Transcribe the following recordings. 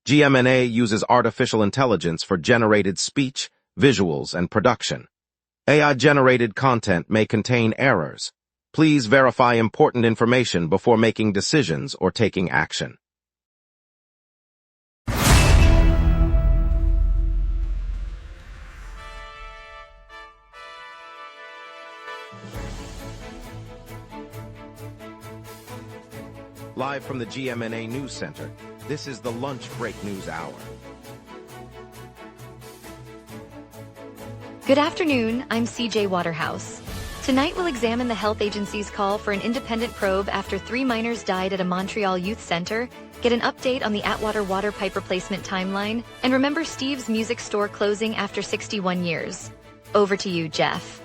GMNA uses artificial intelligence for generated speech, visuals, and production. AI-generated content may contain errors. Please verify important information before making decisions or taking action. Live from the GMNA News Center, this is the Lunch Break News Hour. Good afternoon, I'm CJ Waterhouse. Tonight we'll examine the health agency's call for an independent probe after 3 miners died at a Montreal youth center, get an update on the Atwater water pipe replacement timeline, and remember Steve's music store closing after 61 years. Over to you, Jeff.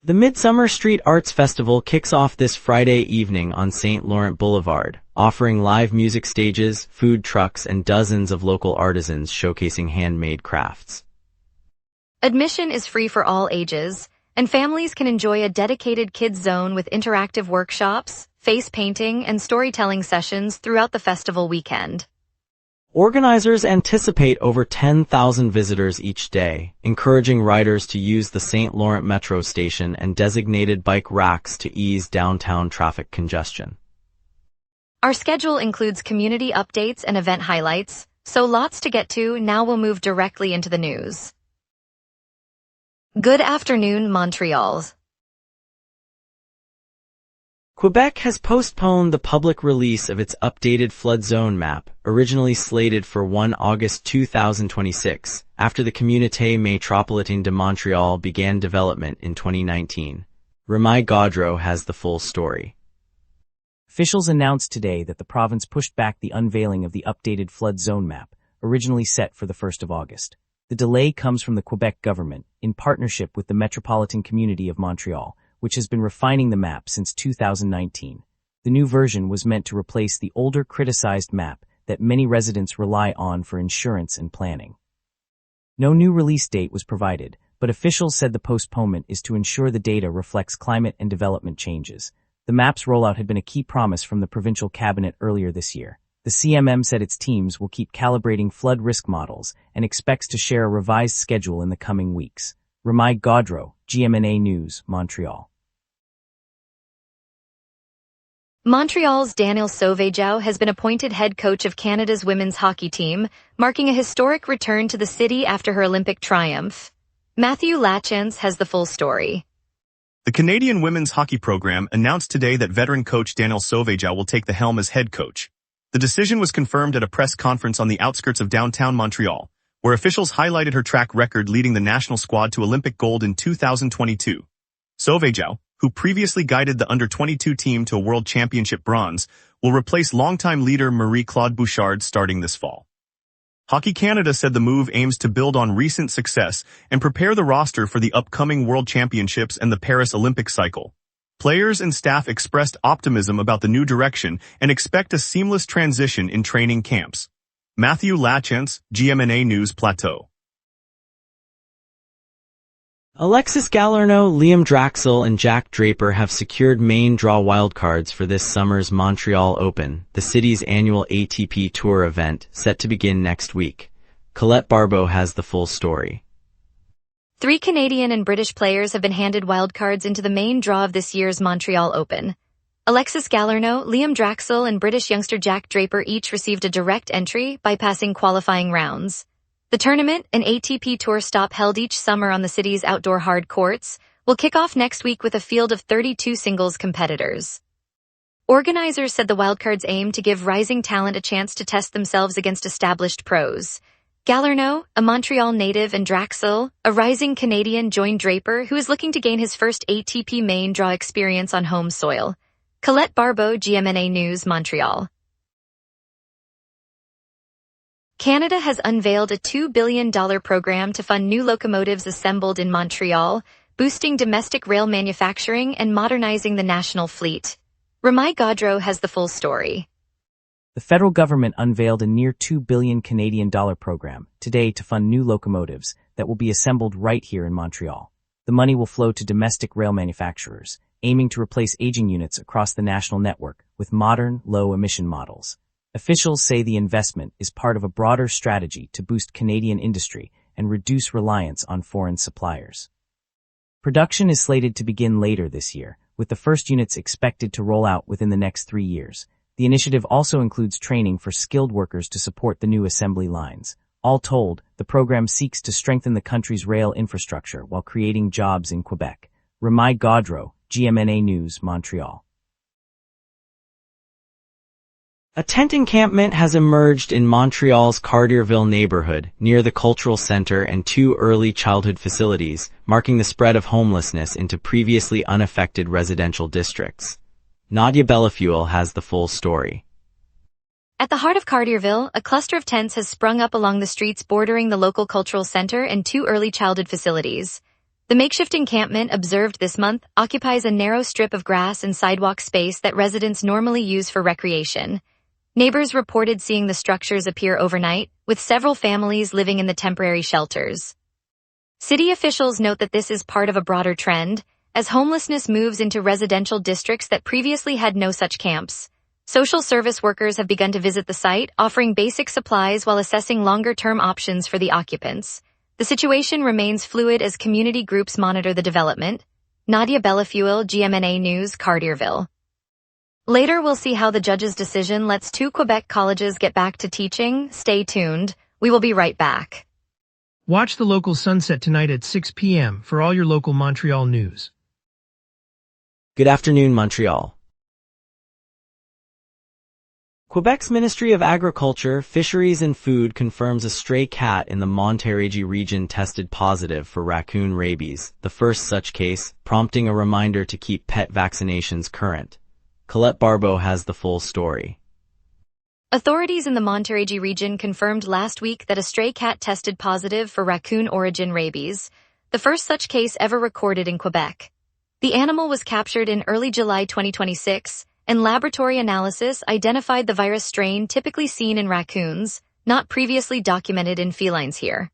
The Midsummer Street Arts Festival kicks off this Friday evening on St. Laurent Boulevard, offering live music stages, food trucks, and dozens of local artisans showcasing handmade crafts. Admission is free for all ages, and families can enjoy a dedicated kids zone with interactive workshops, face painting, and storytelling sessions throughout the festival weekend. Organizers anticipate over 10,000 visitors each day, encouraging riders to use the St. Laurent Metro station and designated bike racks to ease downtown traffic congestion. Our schedule includes community updates and event highlights, so lots to get to. Now we'll move directly into the news. Good afternoon, Montreal. Quebec has postponed the public release of its updated flood zone map, originally slated for 1 August 2026, after the Communauté Métropolitaine de Montréal began development in 2019. Remy Gaudreau has the full story. Officials announced today that the province pushed back the unveiling of the updated flood zone map, originally set for the 1st of August. The delay comes from the Quebec government, in partnership with the Metropolitan Community of Montreal, which has been refining the map since 2019. The new version was meant to replace the older criticized map that many residents rely on for insurance and planning. No new release date was provided, but officials said the postponement is to ensure the data reflects climate and development changes. The map's rollout had been a key promise from the provincial cabinet earlier this year. The CMM said its teams will keep calibrating flood risk models and expects to share a revised schedule in the coming weeks. Remy Gaudreau, GMNA News, Montreal. Montreal's Daniel Sauvageau has been appointed head coach of Canada's women's hockey team, marking a historic return to the city after her Olympic triumph. Matthew Lachance has the full story. The Canadian women's hockey program announced today that veteran coach Daniel Sauvageau will take the helm as head coach. The decision was confirmed at a press conference on the outskirts of downtown Montreal, where officials highlighted her track record leading the national squad to Olympic gold in 2022. Sauvageau, who previously guided the under-22 team to a World Championship bronze, will replace longtime leader Marie-Claude Bouchard starting this fall. Hockey Canada said the move aims to build on recent success and prepare the roster for the upcoming World Championships and the Paris Olympic cycle. Players and staff expressed optimism about the new direction and expect a seamless transition in training camps. Matthew Lachance, GMNA News Plateau. Alexis Galarneau, Liam Draxl, and Jack Draper have secured main draw wildcards for this summer's Montreal Open, the city's annual ATP Tour event, set to begin next week. Colette Barbeau has the full story. 3 Canadian and British players have been handed wildcards into the main draw of this year's Montreal Open. Alexis Galarneau, Liam Draxl, and British youngster Jack Draper each received a direct entry, bypassing qualifying rounds. The tournament, an ATP Tour stop held each summer on the city's outdoor hard courts, will kick off next week with a field of 32 singles competitors. Organizers said the wildcards aim to give rising talent a chance to test themselves against established pros. Galarneau, a Montreal native, and Draxl, a rising Canadian, joined Draper, who is looking to gain his first ATP main draw experience on home soil. Colette Barbeau, GMNA News, Montreal. Canada has unveiled a $2 billion program to fund new locomotives assembled in Montreal, boosting domestic rail manufacturing and modernizing the national fleet. Remy Gaudreau has the full story. The federal government unveiled a near $2 billion Canadian program today to fund new locomotives that will be assembled right here in Montreal. The money will flow to domestic rail manufacturers, aiming to replace aging units across the national network with modern, low-emission models. Officials say the investment is part of a broader strategy to boost Canadian industry and reduce reliance on foreign suppliers. Production is slated to begin later this year, with the first units expected to roll out within the next 3 years. The initiative also includes training for skilled workers to support the new assembly lines. All told, the program seeks to strengthen the country's rail infrastructure while creating jobs in Quebec. Ramai Gaudreau, GMNA News, Montreal. A tent encampment has emerged in Montreal's Cartierville neighborhood, near the cultural center and 2 early childhood facilities, marking the spread of homelessness into previously unaffected residential districts. Nadia Bellafuel has the full story. At the heart of Cartierville, a cluster of tents has sprung up along the streets bordering the local cultural center and 2 early childhood facilities. The makeshift encampment, observed this month, occupies a narrow strip of grass and sidewalk space that residents normally use for recreation. Neighbors reported seeing the structures appear overnight, with several families living in the temporary shelters. City officials note that this is part of a broader trend, as homelessness moves into residential districts that previously had no such camps. Social service workers have begun to visit the site, offering basic supplies while assessing longer-term options for the occupants. The situation remains fluid as community groups monitor the development. Nadia Bellafuel, GMNA News, Cartierville. Later we'll see how the judge's decision lets 2 Quebec colleges get back to teaching. Stay tuned. We will be right back. Watch the local sunset tonight at 6 p.m. for all your local Montreal news. Good afternoon, Montreal. Quebec's Ministry of Agriculture, Fisheries and Food confirms a stray cat in the Montérégie region tested positive for raccoon rabies, the first such case, prompting a reminder to keep pet vaccinations current. Colette Barbeau has the full story. Authorities in the Montérégie region confirmed last week that a stray cat tested positive for raccoon origin rabies, the first such case ever recorded in Quebec. The animal was captured in early July 2026, and laboratory analysis identified the virus strain typically seen in raccoons, not previously documented in felines here.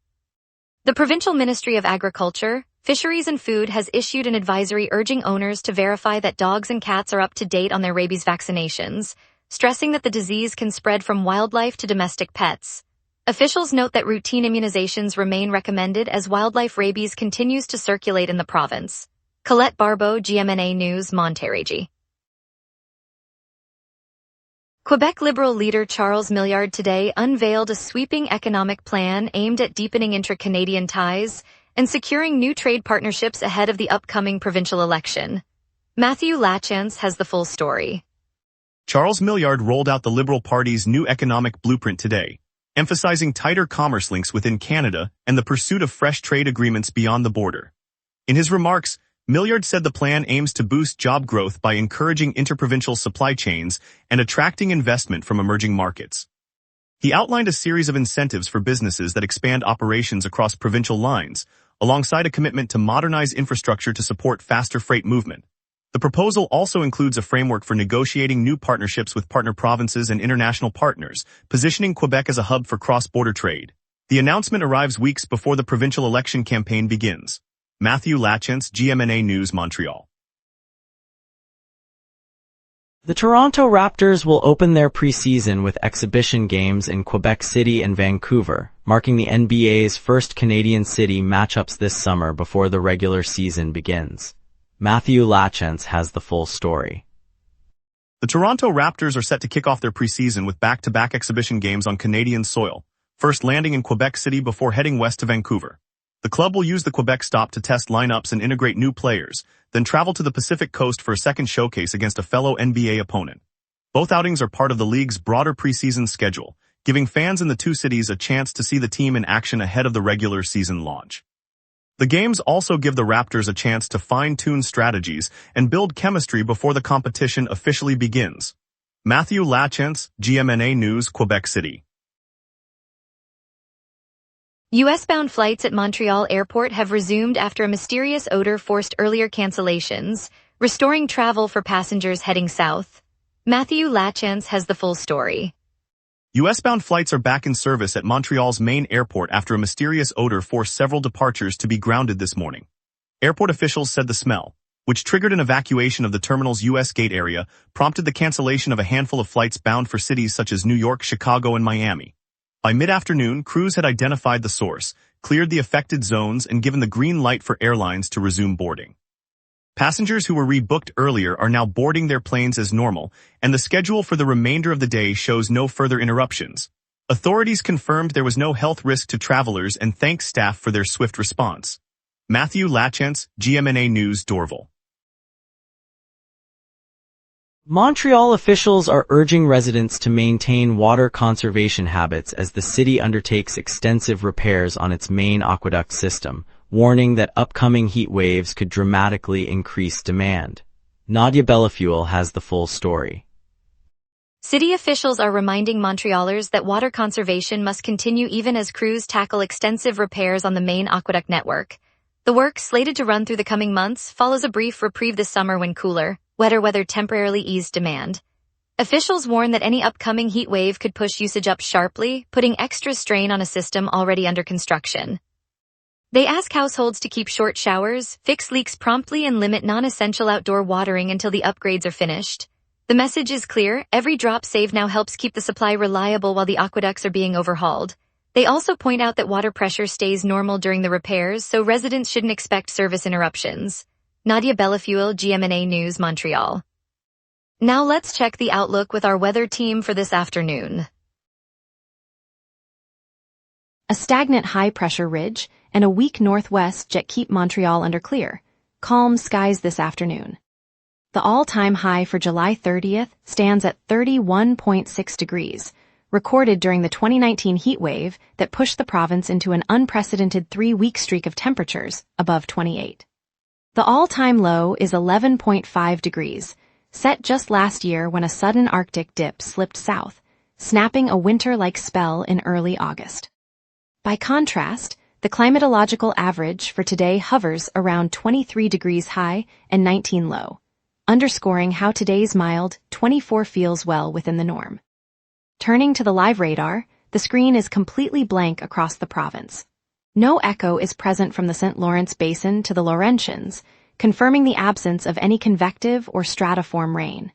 The Provincial Ministry of Agriculture, Fisheries and Food has issued an advisory urging owners to verify that dogs and cats are up to date on their rabies vaccinations, stressing that the disease can spread from wildlife to domestic pets. Officials note that routine immunizations remain recommended as wildlife rabies continues to circulate in the province. Colette Barbeau, GMNA News, Montérégie. Quebec Liberal leader Charles Milliard today unveiled a sweeping economic plan aimed at deepening intra-Canadian ties and securing new trade partnerships ahead of the upcoming provincial election. Matthew Lachance has the full story. Charles Milliard rolled out the Liberal Party's new economic blueprint today, emphasizing tighter commerce links within Canada and the pursuit of fresh trade agreements beyond the border. In his remarks, Milliard said the plan aims to boost job growth by encouraging interprovincial supply chains and attracting investment from emerging markets. He outlined a series of incentives for businesses that expand operations across provincial lines, alongside a commitment to modernize infrastructure to support faster freight movement. The proposal also includes a framework for negotiating new partnerships with partner provinces and international partners, positioning Quebec as a hub for cross-border trade. The announcement arrives weeks before the provincial election campaign begins. Matthew Lachance, GMNA News, Montreal. The Toronto Raptors will open their preseason with exhibition games in Quebec City and Vancouver, marking the NBA's first Canadian city matchups this summer before the regular season begins. Matthew Lachance has the full story. The Toronto Raptors are set to kick off their preseason with back-to-back exhibition games on Canadian soil, first landing in Quebec City before heading west to Vancouver. The club will use the Quebec stop to test lineups and integrate new players, then travel to the Pacific Coast for a second showcase against a fellow NBA opponent. Both outings are part of the league's broader preseason schedule, giving fans in the 2 cities a chance to see the team in action ahead of the regular season launch. The games also give the Raptors a chance to fine-tune strategies and build chemistry before the competition officially begins. Matthew Lachance, GMNA News, Quebec City. U.S.-bound flights at Montreal Airport have resumed after a mysterious odor forced earlier cancellations, restoring travel for passengers heading south. Matthew Lachance has the full story. U.S.-bound flights are back in service at Montreal's main airport after a mysterious odor forced several departures to be grounded this morning. Airport officials said the smell, which triggered an evacuation of the terminal's U.S. gate area, prompted the cancellation of a handful of flights bound for cities such as New York, Chicago, and Miami. By mid-afternoon, crews had identified the source, cleared the affected zones, and given the green light for airlines to resume boarding. Passengers who were rebooked earlier are now boarding their planes as normal, and the schedule for the remainder of the day shows no further interruptions. Authorities confirmed there was no health risk to travelers and thanked staff for their swift response. Matthew Lachance, GMNA News, Dorval. Montreal officials are urging residents to maintain water conservation habits as the city undertakes extensive repairs on its main aqueduct system, warning that upcoming heat waves could dramatically increase demand. Nadia Bellafuel has the full story. City officials are reminding Montrealers that water conservation must continue even as crews tackle extensive repairs on the main aqueduct network. The work, slated to run through the coming months, follows a brief reprieve this summer when cooler, wetter weather temporarily eased demand. Officials warn that any upcoming heat wave could push usage up sharply, putting extra strain on a system already under construction. They ask households to keep short showers, fix leaks promptly, and limit non-essential outdoor watering until the upgrades are finished. The message is clear: every drop saved now helps keep the supply reliable while the aqueducts are being overhauled. They also point out that water pressure stays normal during the repairs, so residents shouldn't expect service interruptions. Nadia Bellafuel, GMNA News, Montreal. Now let's check the outlook with our weather team for this afternoon. A stagnant high-pressure ridge and a weak northwest jet keep Montreal under clear, calm skies this afternoon. The all-time high for July 30th stands at 31.6 degrees, recorded during the 2019 heat wave that pushed the province into an unprecedented 3-week streak of temperatures above 28. The all-time low is 11.5 degrees, set just last year when a sudden Arctic dip slipped south, snapping a winter-like spell in early August. By contrast, the climatological average for today hovers around 23 degrees high and 19 low, underscoring how today's mild 24 feels well within the norm. Turning to the live radar, the screen is completely blank across the province. No echo is present from the St. Lawrence Basin to the Laurentians, confirming the absence of any convective or stratiform rain.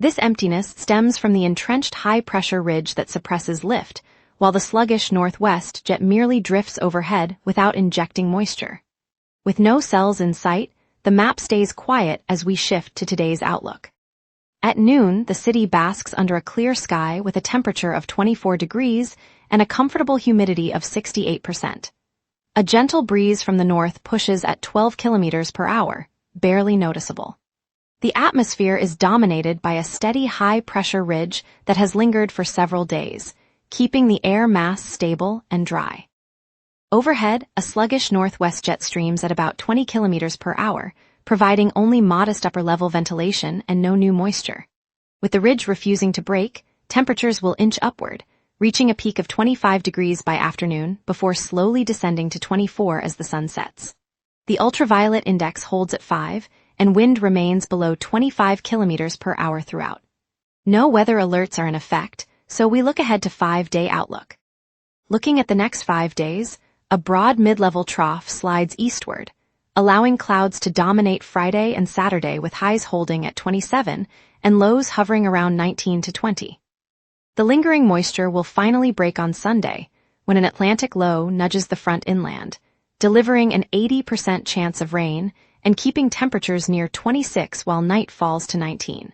This emptiness stems from the entrenched high-pressure ridge that suppresses lift, while the sluggish northwest jet merely drifts overhead without injecting moisture. With no cells in sight, the map stays quiet as we shift to today's outlook. At noon, the city basks under a clear sky with a temperature of 24 degrees and a comfortable humidity of 68%. A gentle breeze from the north pushes at 12 kilometers per hour, barely noticeable. The atmosphere is dominated by a steady high-pressure ridge that has lingered for several days, keeping the air mass stable and dry. Overhead, a sluggish northwest jet streams at about 20 kilometers per hour, providing only modest upper-level ventilation and no new moisture. With the ridge refusing to break, temperatures will inch upward, reaching a peak of 25 degrees by afternoon before slowly descending to 24 as the sun sets. The ultraviolet index holds at 5, and wind remains below 25 kilometers per hour throughout. No weather alerts are in effect, so we look ahead to 5-day outlook. Looking at the next 5 days, a broad mid-level trough slides eastward, allowing clouds to dominate Friday and Saturday with highs holding at 27 and lows hovering around 19 to 20. The lingering moisture will finally break on Sunday, when an Atlantic low nudges the front inland, delivering an 80% chance of rain and keeping temperatures near 26 while night falls to 19.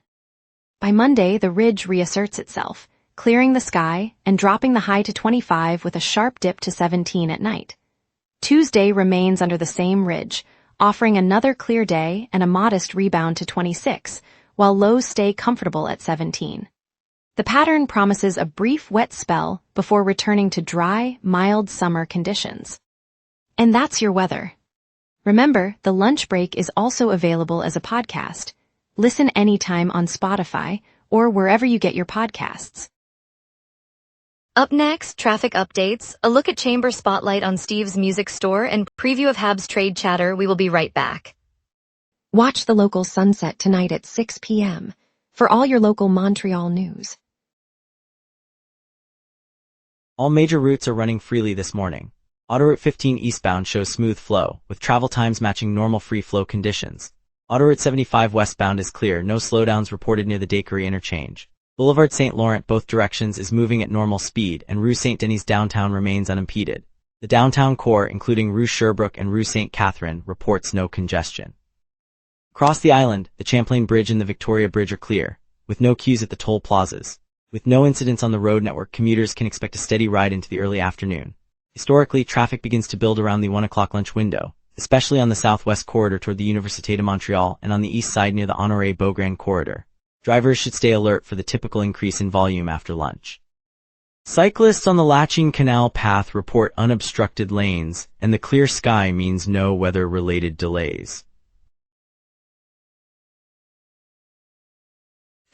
By Monday, the ridge reasserts itself, clearing the sky and dropping the high to 25 with a sharp dip to 17 at night. Tuesday remains under the same ridge, offering another clear day and a modest rebound to 26, while lows stay comfortable at 17. The pattern promises a brief wet spell before returning to dry, mild summer conditions. And that's your weather. Remember, the lunch break is also available as a podcast. Listen anytime on Spotify or wherever you get your podcasts. Up next, traffic updates, a look at Chamber Spotlight on Steve's Music Store, and preview of Habs trade chatter. We will be right back. Watch the local sunset tonight at 6 p.m. for all your local Montreal news. All major routes are running freely this morning. Autoroute 15 eastbound shows smooth flow, with travel times matching normal free flow conditions. Autoroute 75 westbound is clear, no slowdowns reported near the Daiquiri interchange. Boulevard St. Laurent both directions is moving at normal speed, and Rue St. Denis downtown remains unimpeded. The downtown core, including Rue Sherbrooke and Rue St. Catherine, reports no congestion. Across the island, the Champlain Bridge and the Victoria Bridge are clear, with no queues at the toll plazas. With no incidents on the road network, commuters can expect a steady ride into the early afternoon. Historically, traffic begins to build around the 1 o'clock lunch window, especially on the southwest corridor toward the Université de Montreal and on the east side near the Honoré-Beaugrand corridor. Drivers should stay alert for the typical increase in volume after lunch. Cyclists on the Lachine Canal path report unobstructed lanes, and the clear sky means no weather-related delays.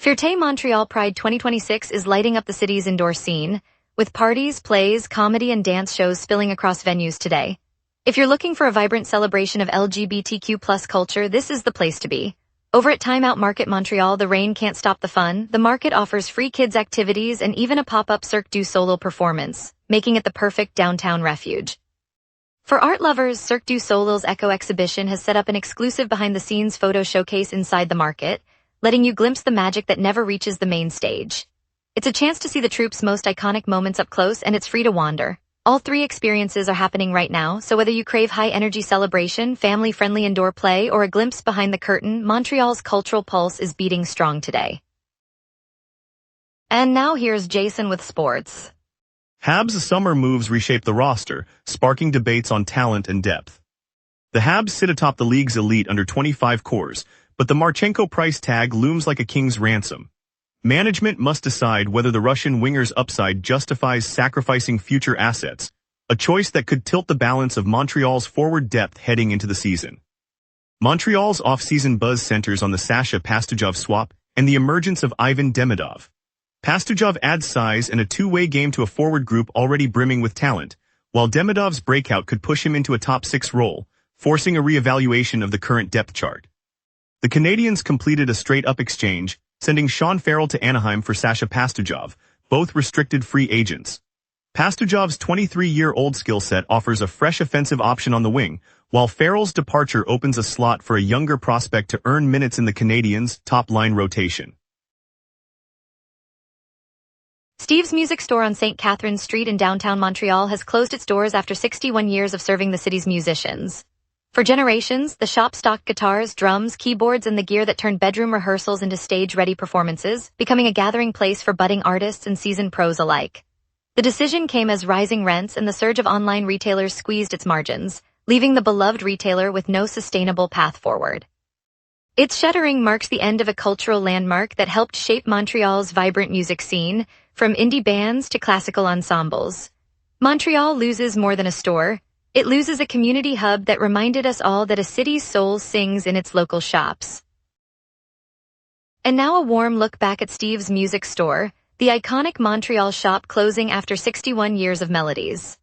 Fierté Montreal Pride 2026 is lighting up the city's indoor scene, with parties, plays, comedy, and dance shows spilling across venues today. If you're looking for a vibrant celebration of LGBTQ+ culture, this is the place to be. Over at Time Out Market Montreal, the rain can't stop the fun. The market offers free kids' activities and even a pop-up Cirque du Soleil performance, making it the perfect downtown refuge. For art lovers, Cirque du Soleil's Echo exhibition has set up an exclusive behind-the-scenes photo showcase inside the market, letting you glimpse the magic that never reaches the main stage. It's a chance to see the troupe's most iconic moments up close, and it's free to wander. All three experiences are happening right now, so whether you crave high-energy celebration, family-friendly indoor play, or a glimpse behind the curtain, Montreal's cultural pulse is beating strong today. And now here's Jason with sports. Habs' summer moves reshape the roster, sparking debates on talent and depth. The Habs sit atop the league's elite under 25 cores, but the Marchenko price tag looms like a king's ransom. Management must decide whether the Russian winger's upside justifies sacrificing future assets, a choice that could tilt the balance of Montreal's forward depth heading into the season. Montreal's off-season buzz centers on the Sasha Pastujov swap and the emergence of Ivan Demidov. Pastujov adds size and a two-way game to a forward group already brimming with talent, while Demidov's breakout could push him into a top-6 role, forcing a re-evaluation of the current depth chart. The Canadiens completed a straight-up exchange, sending Sean Farrell to Anaheim for Sasha Pastujov, both restricted free agents. Pastujov's 23-year-old skill set offers a fresh offensive option on the wing, while Farrell's departure opens a slot for a younger prospect to earn minutes in the Canadiens' top-line rotation. Steve's Music Store on St. Catherine Street in downtown Montreal has closed its doors after 61 years of serving the city's musicians. For generations, the shop stocked guitars, drums, keyboards, and the gear that turned bedroom rehearsals into stage-ready performances, becoming a gathering place for budding artists and seasoned pros alike. The decision came as rising rents and the surge of online retailers squeezed its margins, leaving the beloved retailer with no sustainable path forward. Its shuttering marks the end of a cultural landmark that helped shape Montreal's vibrant music scene, from indie bands to classical ensembles. Montreal loses more than a store. It loses a community hub that reminded us all that a city's soul sings in its local shops. And now a warm look back at Steve's Music Store, the iconic Montreal shop closing after 61 years of melodies.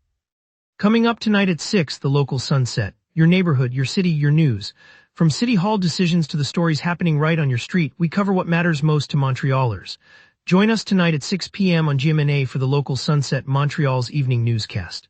Coming up tonight at 6, the local sunset. Your neighborhood, your city, your news. From City Hall decisions to the stories happening right on your street, we cover what matters most to Montrealers. Join us tonight at 6 p.m. on GMna for the local sunset, Montreal's evening newscast.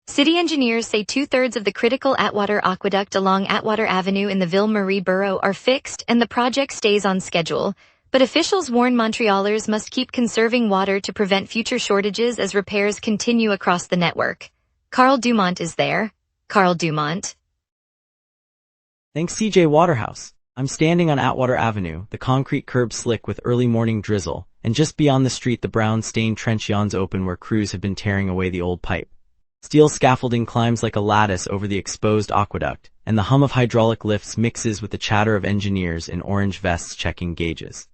City engineers say 2/3 of the critical Atwater Aqueduct along Atwater Avenue in the Ville-Marie borough are fixed and the project stays on schedule, but officials warn Montrealers must keep conserving water to prevent future shortages as repairs continue across the network. Carl Dumont is there. Carl Dumont. Thanks CJ Waterhouse. I'm standing on Atwater Avenue, the concrete curb slick with early morning drizzle, and just beyond the street the brown-stained trench yawns open where crews have been tearing away the old pipe. Steel scaffolding climbs like a lattice over the exposed aqueduct, and the hum of hydraulic lifts mixes with the chatter of engineers in orange vests checking gauges.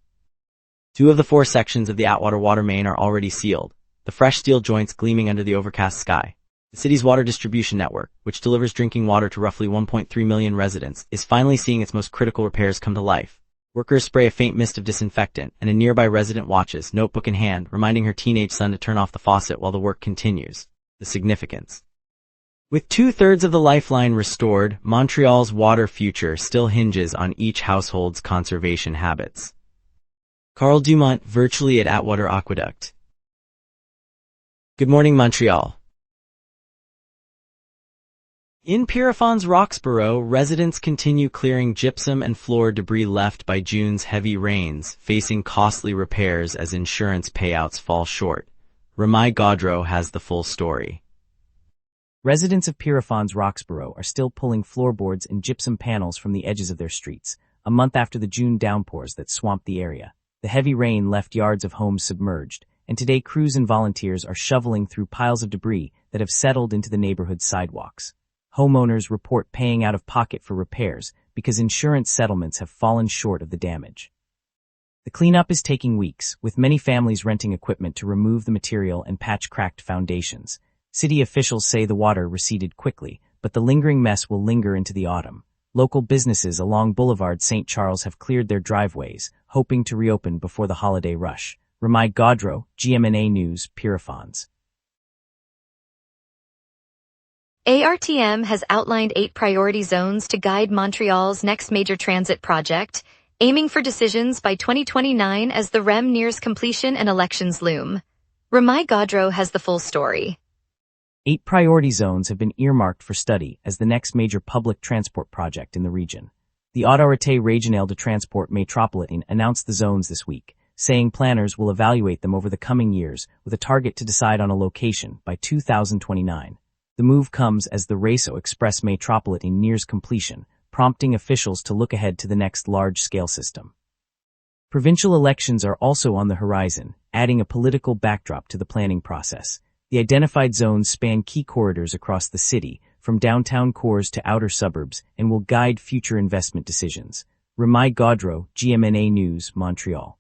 2 of the 4 sections of the Atwater water main are already sealed, the fresh steel joints gleaming under the overcast sky. The city's water distribution network, which delivers drinking water to roughly 1.3 million residents, is finally seeing its most critical repairs come to life. Workers spray a faint mist of disinfectant, and a nearby resident watches, notebook in hand, reminding her teenage son to turn off the faucet while the work continues. The significance. With 2/3 of the lifeline restored, Montreal's water future still hinges on each household's conservation habits. Carl Dumont, virtually at Atwater Aqueduct. Good morning, Montreal. In Pierrefonds Roxborough, residents continue clearing gypsum and floor debris left by June's heavy rains, facing costly repairs as insurance payouts fall short. Ramai Gaudreau has the full story. Residents of Pierrefonds Roxborough are still pulling floorboards and gypsum panels from the edges of their streets, a month after the June downpours that swamped the area. The heavy rain left yards of homes submerged, and today crews and volunteers are shoveling through piles of debris that have settled into the neighborhood's sidewalks. Homeowners report paying out of pocket for repairs because insurance settlements have fallen short of the damage. The cleanup is taking weeks, with many families renting equipment to remove the material and patch cracked foundations. City officials say the water receded quickly, but the lingering mess will linger into the autumn. Local businesses along Boulevard St. Charles have cleared their driveways, hoping to reopen before the holiday rush. Ramai Gaudreau, GMNA News, Pierrefonds. ARTM has outlined 8 priority zones to guide Montreal's next major transit project, aiming for decisions by 2029 as the REM nears completion and elections loom. Ramai Gaudreau has the full story. 8 priority zones have been earmarked for study as the next major public transport project in the region. The Autorité Régionale de Transport Métropolitain announced the zones this week, saying planners will evaluate them over the coming years with a target to decide on a location by 2029. The move comes as the Réseau Express Métropolitain nears completion, prompting officials to look ahead to the next large-scale system. Provincial elections are also on the horizon, adding a political backdrop to the planning process. The identified zones span key corridors across the city, from downtown cores to outer suburbs, and will guide future investment decisions. Ramai Gaudreau, GMNA News, Montreal.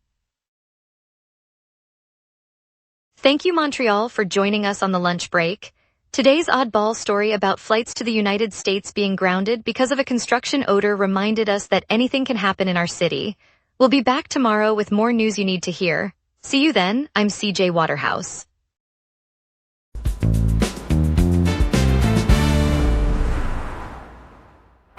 Thank you, Montreal, for joining us on the lunch break. Today's oddball story about flights to the United States being grounded because of a construction odor reminded us that anything can happen in our city. We'll be back tomorrow with more news you need to hear. See you then. I'm CJ Waterhouse.